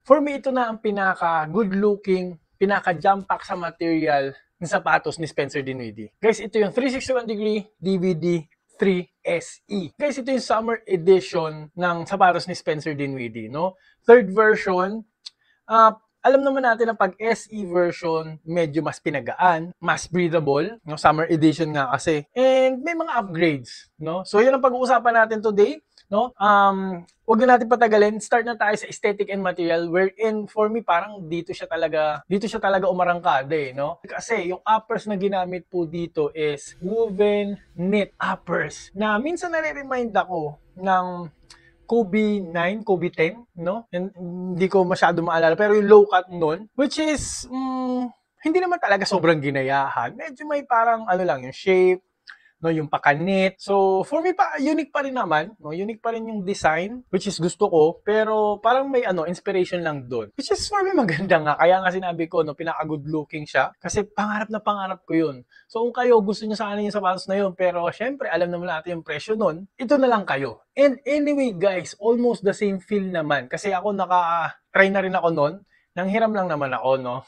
For me, ito na ang pinaka-good looking, pinaka-jump pack sa material ng sapatos ni Spencer Dinwiddie. Guys, ito yung 361 degree DVD 3SE. Guys, ito yung summer edition ng sapatos ni Spencer Dinwiddie, no? Third version, alam naman natin na pag SE version, medyo mas pinagaan, mas breathable, no? Summer edition nga kasi. And may mga upgrades, no? So, yun ang pag-uusapan natin today, no? Wag na natin patagalin. Start na tayo sa aesthetic and material wherein for me parang dito siya talaga umarangkada eh, no? Kasi yung uppers na ginamit po dito is woven knit uppers na minsan nare-remind ako ng Kobe 9, Kobe 10, no? Hindi ko masyado maalala pero yung low cut nun, which is hindi naman talaga sobrang ginayahan. Medyo may parang ano lang yung shape, no, yung pakanit. So, for me pa unique pa rin naman, no? Unique pa rin yung design, which is gusto ko, pero parang may inspiration lang doon. Which is for me maganda nga. Kaya nga sinabi ko, no, pinaka-good looking siya kasi pangarap na pangarap ko 'yun. So, kung kayo gusto niyo sana yung sapatos na 'yun, pero syempre alam naman natin yung presyo nun, ito na lang kayo. And anyway, guys, almost the same feel naman kasi ako naka-try na rin ako noon. Nanghiram lang naman ako, no?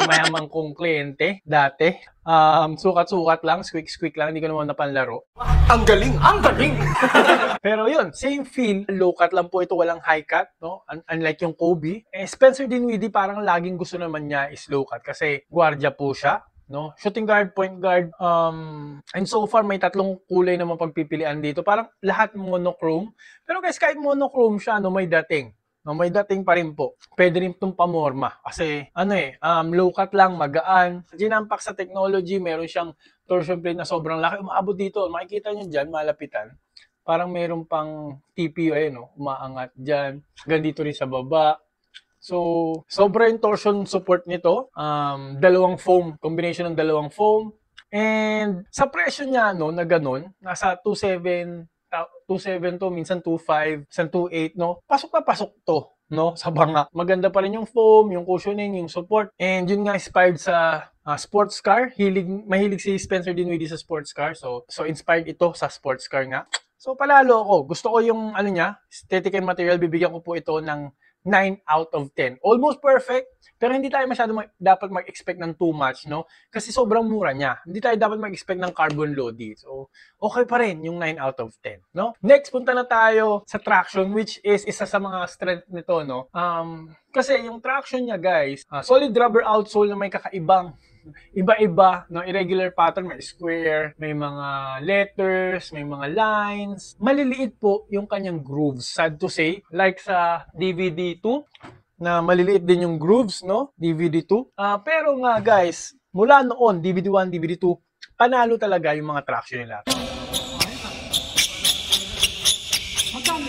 Mayamang kong kliyente dati. Sukat-sukat lang, squeak-squeak lang, hindi ko naman napanlaro. Ang galing! Ang galing! Pero yun, same feel. Low cut lang po ito, walang high cut, no? Unlike yung Kobe. Spencer Dinwiddie, parang laging gusto naman niya is low cut kasi gwardiya po siya, no? Shooting guard, point guard, and so far may tatlong kulay na mapagpipilian dito. Parang lahat monochrome. Pero guys, kahit monochrome siya, no, may dating. No, may dating pa rin po. Pwede rin itong pamorma. Kasi, low cut lang, magaan. Ginampak sa technology, meron siyang torsion plate na sobrang laki. Umaabot dito. Makikita nyo dyan, malapitan. Parang meron pang TPU, no? Umaangat dyan. Ganito rin sa baba. So, sobra yung torsion support nito. Dalawang foam. Combination ng dalawang foam. And sa presyo niya, no, na ganun, nasa 2.7 to, minsan 2.5, minsan 2.8, no? Pasok na pasok to, no? Sa banga. Maganda pa rin yung foam, yung cushioning, yung support. And yun nga inspired sa sports car. Mahilig si Spencer Dinwiddie sa sports car. So inspired ito sa sports car nga. So palalo ako. Gusto ko yung aesthetic and material. Bibigyan ko po ito ng 9 out of 10. Almost perfect. Pero hindi tayo masyado dapat mag-expect ng too much, no? Kasi sobrang mura niya. Hindi tayo dapat mag-expect ng carbon loading. So, okay pa rin yung 9 out of 10, no? Next, punta na tayo sa traction, which is isa sa mga strength nito, no? Kasi yung traction niya, guys, solid rubber outsole na may kakaibang iba-iba, no? Irregular pattern, may square, may mga letters, may mga lines. Maliliit po yung kanyang grooves. Sad to say, like sa DVD 2, na maliliit din yung grooves, no? DVD 2. Pero nga guys, mula noon, DVD 1, DVD 2, panalo talaga yung mga traction nila.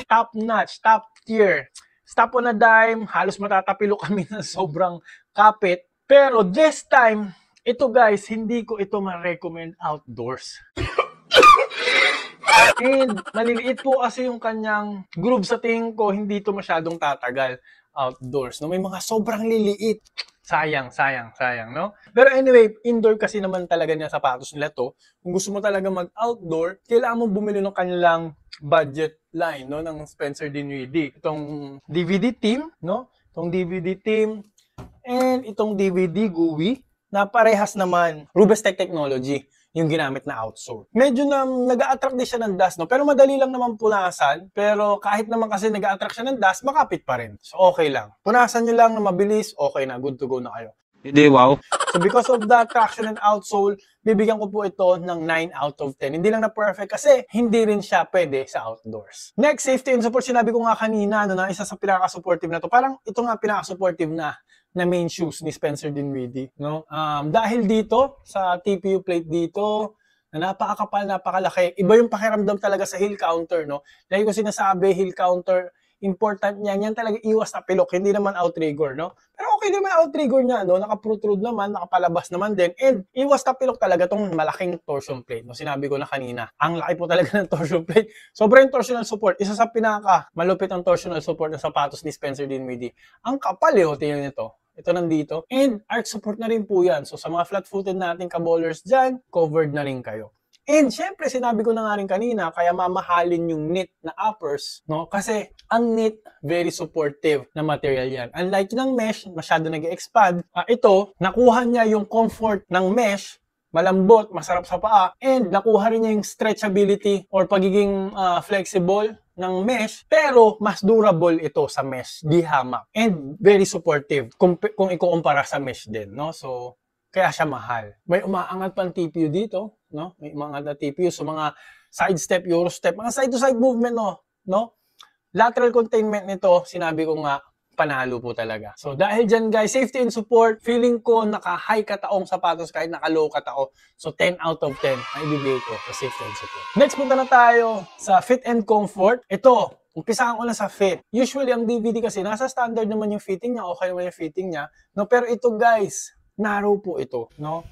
Top notch, top tier. Stop on a dime, halos matatapilo kami ng sobrang kapit. Pero this time, ito guys, hindi ko ito ma-recommend outdoors. And maliliit po kasi yung kanyang groove sa tingin ko, hindi ito masyadong tatagal outdoors, no? May mga sobrang liliit. Sayang, no? Pero anyway, indoor kasi naman talaga niya sapatos nila to. Kung gusto mo talaga mag-outdoor, kailangan mo bumili ng kanilang budget line, no? Ng Spencer Dinwiddie. Itong DVD team, no? Itong DVD team and itong DVD GUI na parehas naman Rubestech technology yung ginamit na outsole. Medyo nag-a-attract din siya ng dust, no? Pero madali lang naman punasan. Pero kahit naman kasi nag-a-attract siya ng dust, makapit pa rin. So okay lang. Punasan nyo lang na mabilis, okay na. Good to go na kayo. Hindi, wow. So because of that traction and outsole, bibigyan ko po ito ng 9 out of 10. Hindi lang na perfect kasi hindi rin siya pwede sa outdoors. Next, safety and support. Sinabi ko nga kanina, no, na isa sa pinaka-supportive na to. Parang ito nga pinaka-supportive na main shoes ni Spencer Dinwiddie, no? Dahil dito sa TPU plate dito na napakakapal, napakalaki. Iba yung pakiramdam talaga sa heel counter, no? Dahil ko sinasabi, heel counter, important yan talaga iwas na pilok, hindi naman outrigger, no? Pero okay naman outrigger niya, no? Naka-protrude naman, nakapalabas naman din, and iwas na pilok talaga tong malaking torsion plate, no? Sinabi ko na kanina, ang laki po talaga ng torsion plate. Sobrang torsional support, isa sa pinaka malupit ang torsional support ng sapatos ni Spencer Dinwiddie. Ang kapal eh, tingnan nito. Ito nandito. And arch support na rin po yan. So sa mga flat-footed nating ka-bowlers dyan, covered na rin kayo. And syempre, sinabi ko na nga rin kanina, kaya mamahalin yung knit na uppers, no? Kasi ang knit, very supportive na material yan. Unlike ng mesh, masyado nag-expand. Ito, nakuha niya yung comfort ng mesh, malambot, masarap sa paa, and nakuha rin niya yung stretchability or pagiging flexible ng mesh, pero mas durable ito sa mesh, di hamak. And very supportive kung ikukumpara sa mesh din, no? So, kaya siya mahal. May umaangat pang TPU dito, no? May umaangat na TPU. So, mga side step, euro step, mga side-to-side movement, no? Lateral containment nito, sinabi ko nga, panalo po talaga. So, dahil dyan guys, safety and support, feeling ko naka-high kataong sapatos kahit naka-low katao. So, 10 out of 10 ang ibibigay ko sa safety and support. Next, punta na tayo sa fit and comfort. Ito, umpisahan ko na sa fit. Usually, ang DVD kasi, nasa standard naman yung fitting niya, okay naman yung fitting niya. No? Pero ito guys, narrow po ito. No?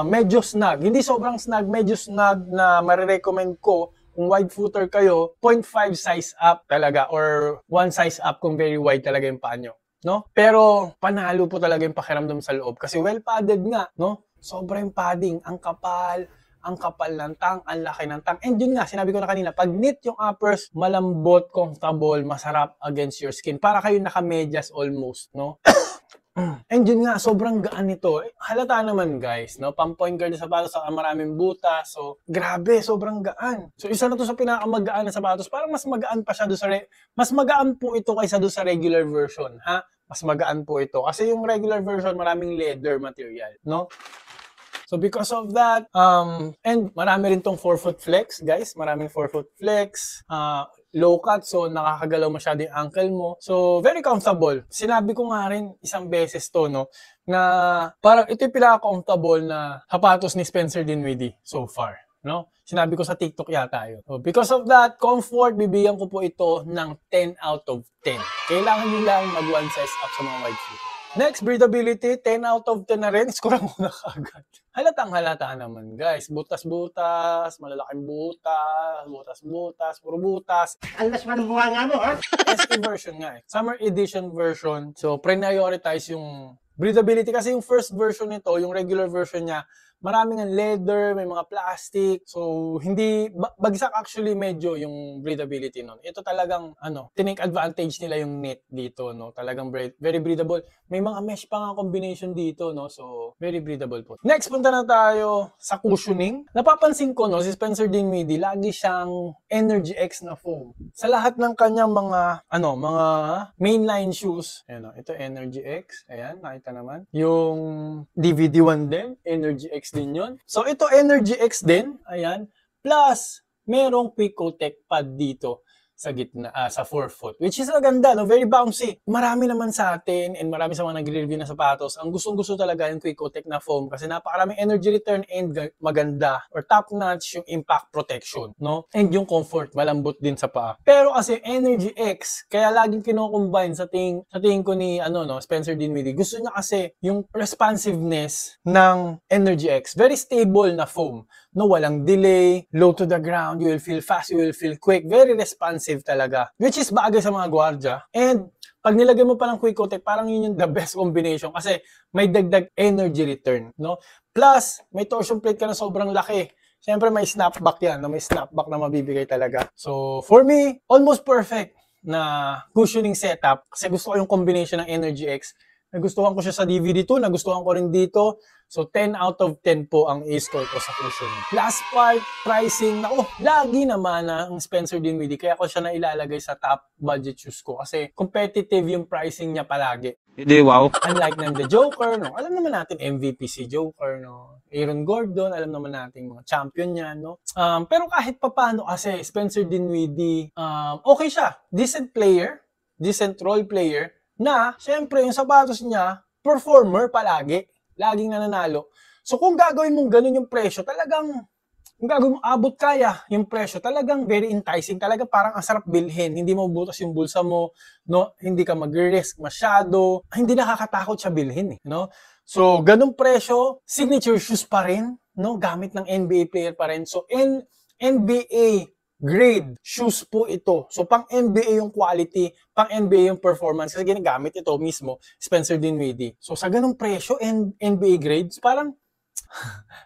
Medyo snug. Hindi sobrang snug, medyo snug na marirecommend ko kung wide footer kayo, 0.5 size up talaga or 1 size up kung very wide talaga yung paa nyo. No? Pero panalo po talaga yung pakiramdam sa loob kasi well padded nga, no? Sobrang padding, ang kapal ng tang, ang laki ng tang. And yun nga, sinabi ko na kanina, pag knit yung uppers, malambot, comfortable, masarap against your skin. Para kayo naka-medyas almost, no? And yun nga, sobrang gaan nito. Halata naman guys, no? Pang-point guard na sapatos sa maraming butas. So, grabe, sobrang gaan. So, isa na to sa pinakamagaan na sapatos. Parang mas magaan pa siya doon sa mas magaan po ito kaysa doon sa regular version, ha? Mas magaan po ito. Kasi yung regular version, maraming leather material, no? So, because of that, and marami rin tong 4-foot flex, guys. Maraming 4-foot flex. Low cut, so nakakagalaw masyado yung ankle mo. So, very comfortable. Sinabi ko nga rin isang beses to, no, na parang ito yung pinaka-comfortable na sapatos ni Spencer Dinwiddie so far, no? Sinabi ko sa TikTok yata yun. So, because of that, comfort, bibigyan ko po ito ng 10 out of 10. Kailangan nyo lang mag-one size up sa mga wide foot. Next, breathability, 10 out of 10 na rin. Score mo na kagad. Halatang-halata naman, guys. Butas-butas, malalaking butas, puro butas. Alas pa ng buha nga mo, ha? SE version nga eh. Summer edition version. So, prioritize yung breathability kasi yung first version nito, yung regular version niya, maraming ang leather, may mga plastic. So, hindi, bagsak actually medyo yung breathability nun. Ito talagang, tinake advantage nila yung knit dito, no? Talagang very breathable. May mga mesh pa nga combination dito, no? So, very breathable po. Next, punta na tayo sa cushioning. Napapansin ko, no, si Spencer Dinwiddie, lagi siyang Energy X na foam. Sa lahat ng kanyang mga mainline shoes, ayan, ito Energy X, ayan, nakita naman. Yung DVD1 din, Energy X din yun. So, ito Energy X din. Ayan. Plus, merong Quick-O-Tech pad dito sa gitna, sa forefoot. Which is maganda, no? Very bouncy. Marami naman sa atin and marami sa mga nagre-review na sapatos. Ang gustong-gusto talaga yung Quick-O-Tech na foam kasi napakaraming energy return and maganda or top-notch yung impact protection, no? And yung comfort, malambot din sa paa. Pero kasi Energy X, kaya laging kino-combine sa tingin ko ni Spencer Dinwiddie. Gusto niya kasi yung responsiveness ng Energy X. Very stable na foam. No, walang delay, low to the ground, you will feel fast, you will feel quick, very responsive talaga. Which is bagay sa mga gwardiya. And pag nilagay mo pa ng Quick-O-Tech, parang yun yung the best combination kasi may dagdag energy return, no? Plus, may torsion plate ka na sobrang laki. Siyempre may snapback yan, no? May snapback na mabibigay talaga. So, for me, almost perfect na cushioning setup kasi gusto ko yung combination ng Energy X. Nagustuhan ko siya sa DVD2, nagustuhan ko rin dito. So, 10 out of 10 po ang i-score ko sa cushioning. Last part, pricing. Lagi naman ang Spencer Dinwiddie. Kaya ko siya na ilalagay sa top budget shoes ko. Kasi competitive yung pricing niya palagi. Hindi, wow. Unlike ng The Joker, no? Alam naman natin MVP si Joker, no? Aaron Gordon, alam naman natin mga champion niya, no? Pero kahit papano kasi Spencer Dinwiddie, okay siya. Decent player, decent role player, na, syempre, yung sapatos niya, performer palagi. Laging nananalo. So, kung gagawin mong ganun yung presyo, talagang, kung gagawin mo abot kaya yung presyo, talagang very enticing. Talaga parang ang sarap bilhin. Hindi mo butas yung bulsa mo, no? Hindi ka mag-risk masyado. Hindi nakakatakot siya bilhin, no? So, ganung presyo, signature shoes pa rin, no? Gamit ng NBA player pa rin. So, NBA grade shoes po ito. So, pang NBA yung quality, pang NBA yung performance. Kasi ginagamit ito mismo, Spencer Dinwiddie. So, sa ganung presyo, NBA grades, parang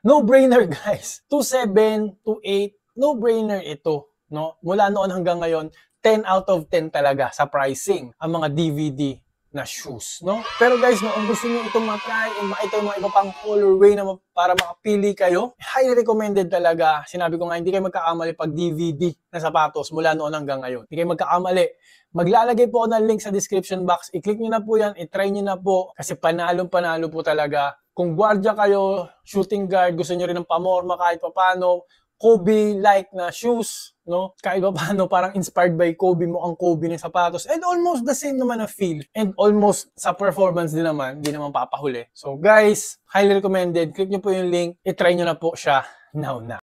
No-brainer guys. 2.7, 2.8, no-brainer ito. No? Mula noon hanggang ngayon, 10 out of 10 talaga sa pricing ang mga DVD na shoes, no? Pero guys, no, kung gusto niyo itong matry and makita yung mga iba pang colorway na para makapili kayo, highly recommended talaga. Sinabi ko nga, hindi kayo magkakamali pag DVD na sapatos mula noon hanggang ngayon. Hindi kayo magkakamali. Maglalagay po ako ng link sa description box. I-click nyo na po yan, i-try nyo na po kasi panalong-panalo po talaga. Kung gwardiya kayo, shooting guard, gusto nyo rin ng pamorma kahit papano, Kobe-like na shoes, no? Kahit pa paano, parang inspired by Kobe mo ang Kobe ng sapatos. And almost the same naman ang feel. And almost sa performance din naman, hindi naman papahuli. So guys, highly recommended. Click nyo po yung link. I-try nyo na po siya now na.